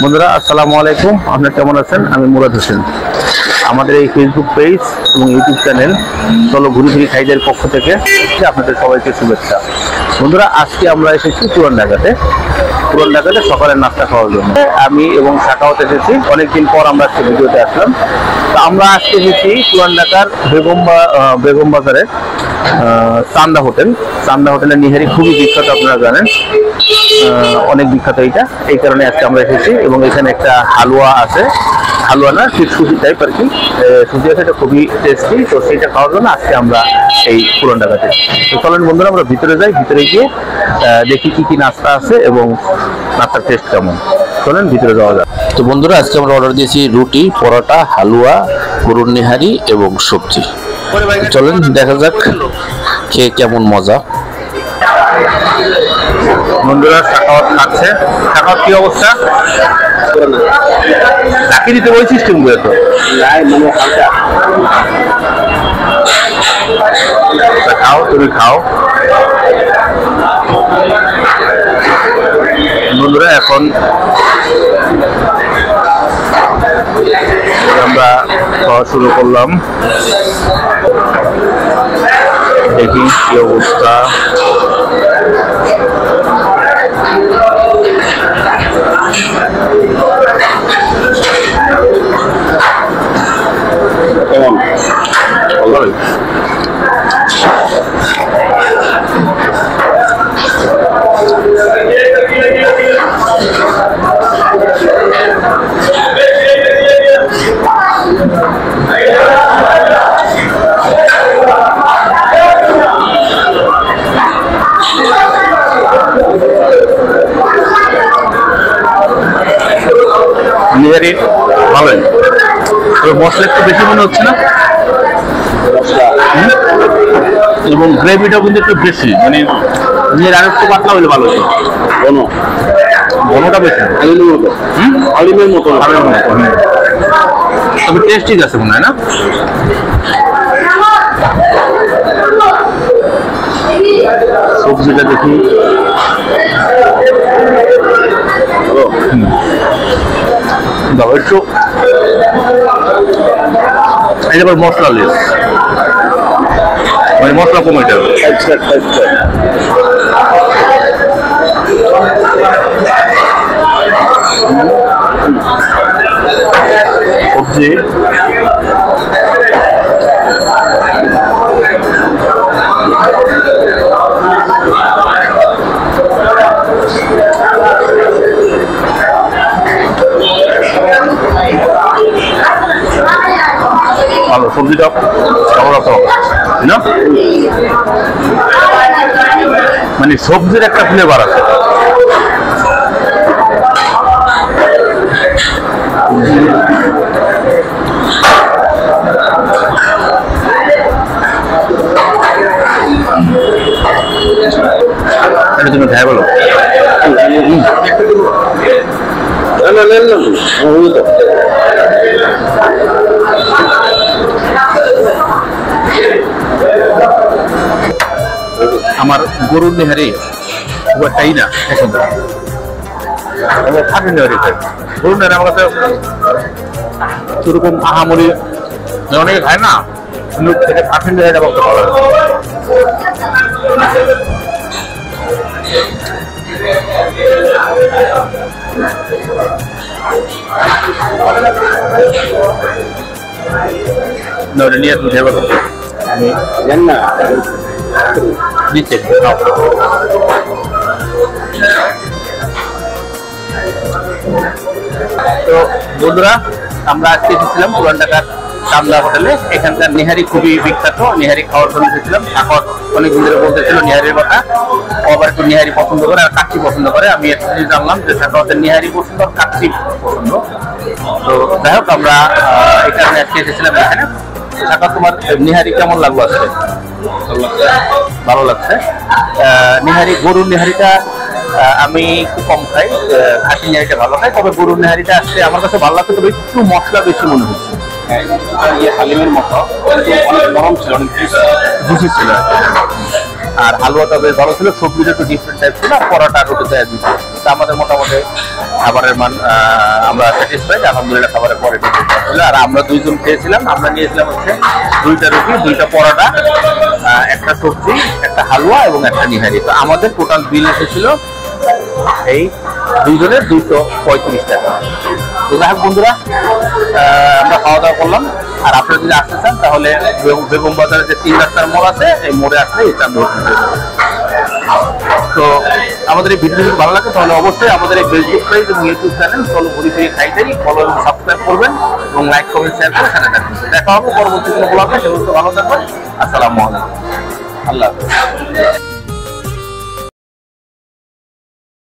বন্ধুরা আসসালামু আলাইকুম, আপনারা কেমন আছেন? আমি মুরাদ হোসেন। আমাদের এই ফেসবুক পেজ এবং ইউটিউব চ্যানেল চলো ঘুরি ফিরি খাইদের পক্ষ থেকে আপনাদের সবাইকে শুভেচ্ছা। বন্ধুরা, আজকে আমরা এসেছি পুরান ঢাকাতে সকালের নাস্তা খাওয়ার জন্য। আমি এবং শাখাওয়াত এসেছি, অনেকদিন পর আমরা আজকে ভিডিওতে আসলাম। তো আমরা আজকে এসেছি পুরান ঢাকার বেগম বাজারের চান্দা হোটেলের নিহারি খুবই বিখ্যাত, আপনারা জানেন, অনেক বিখ্যাত এইটা। এই কারণে আজকে আমরা এসেছি এবং এখানে একটা হালুয়া আছে, হালুয়া না ঠিক সুজি টাইপ আর কি, সুজি আছে, এটা খুবই টেস্টি। তো সেইটা খাওয়ার জন্য আজকে আমরা এই পুরান ঢাকাতে। তো চলেন বন্ধুরা, আমরা ভিতরে যাই, ভিতরে গিয়ে দেখি কি কি নাস্তা আছে এবং নাস্তার টেস্ট কেমন। চলেন ভিতরে যাওয়া যাক। তো বন্ধুরা, আজকে আমরা অর্ডার দিয়েছি রুটি, পরোটা, হালুয়া, গরুর নিহারি এবং সবজি। চলেন দেখা যাক খেয়ে কেমন মজা। বন্ধুরা, শাখাওয়াত খাচ্ছে। শাখাওয়াত কি অবস্থা? ডাকি দিতে ওই সিস্টেম গুলো তো খাও, তুমি খাও। বন্ধুরা, এখন আমরা খাওয়া শুরু করলাম। দেখি কি অবস্থা। কেমন? ভালো। নিহারি ভালোই, তবে মশলা একটু বেশি মনে হচ্ছে না? এবং গ্রেভিটাও কিন্তু একটু বেশি, মানে নিহারি আর একটু পাতলা হলে ভালো হতো। ঘনটা বেশি, আলিমের মতো। তবে টেস্ট ঠিক আছে মনে হয় না? সবজিটা দেখি। একটু এবার মশলা লেস, মানে মশলা কমে যাবে। সবজি ভালো, সবজিটা কেমন আছে না, মানে সবজির একটা ফ্লেভার আছে। তুমি খাই বলো। আমার গরুর নেহারি খুব একটাই না পছন্দ, খাঁটি নেহারি খাই। গরুর নেহারি আমার কাছে সেরকম আহামরি অনেকে খায় না, কিন্তু খাঁটি নেহারিটা বলতে ভালো লাগে। নিয়ে তুমি খাই বলো। আমি জানি না দিচ্ছে। তো বন্ধুরা, আমরা আজকে এসেছিলাম পুরান ঢাকার চান্দা হোটেলে। এখানকার নিহারি খুবই বিখ্যাত, নিহারি খাওয়ার জন্য এসেছিলাম। এখন অনেকদিন ধরে বলতেছিল নিহারির কথা, আবার একটু নিহারি পছন্দ করে আর কাচ্চি পছন্দ করে। আমি একটা জিনিস জানলাম যে শাখাওয়াতের নিহারি পছন্দ আর কাচ্চি পছন্দ। তো যাই হোক, আমরা এই কারণে আজকে এসেছিলাম এখানে। শাখা, তোমার নিহারি কেমন লাগলো আজকে? ভালো লাগছে। নিহারি, গরুর নিহারিটা আমি খুব কম খাই, খাসি নিহারিটা ভালো খাই। তবে গরুর নিহারিটা আসছে আমার কাছে ভালো লাগছে, তবে একটু মশলা বেশি মনে হচ্ছে। হালিমের মতো অনেক নরম ছিল, অনেক জুসি ছিল। আর হালুয়াটা বেশ ভালো ছিল, সবজিটা একটু ডিফারেন্ট টাইপ ছিল, পরোটা রুটিতে কিন্তু আমাদের মোটামুটি খাবারের মান আমরা স্যাটিসফাইড, আলহামদুলিল্লাহ। খাবারের কোয়ালিটি আর আমরা দুইজন খেয়েছিলাম। আমরা নিয়েছিলাম হচ্ছে 2টা রুটি, 2টা পরোটা, একটা সবজি, একটা হালুয়া এবং একটা নিহারি। তো আমাদের টোটাল বিল এসেছিল এই দুইজনের 235 টাকা। তো যাই হোক বন্ধুরা, আমরা খাওয়া দাওয়া করলাম। আর আপনারা যদি আসতে চান তাহলে বেগম বাজারে যে 3 রাস্তার মোড় আছে, এই মোড়ে আসলে এই চাঁদপুর। তো আমাদের এই ভিডিও যদি ভালো লাগে তাহলে অবশ্যই আমাদের এই ফেসবুক পেজ এবং ইউটিউব চ্যানেল চলো ঘুরি ফিরি খাইদারি ফলো এবং সাবস্ক্রাইব করবেন এবং লাইক কমেন্ট শেয়ার করে সাথে থাকবেন। দেখা হবে পরবর্তী কোনো ব্লগে। সে ভালো থাকবেন। আসসালামু আলাইকুম। আল্লাহ হাফেজ।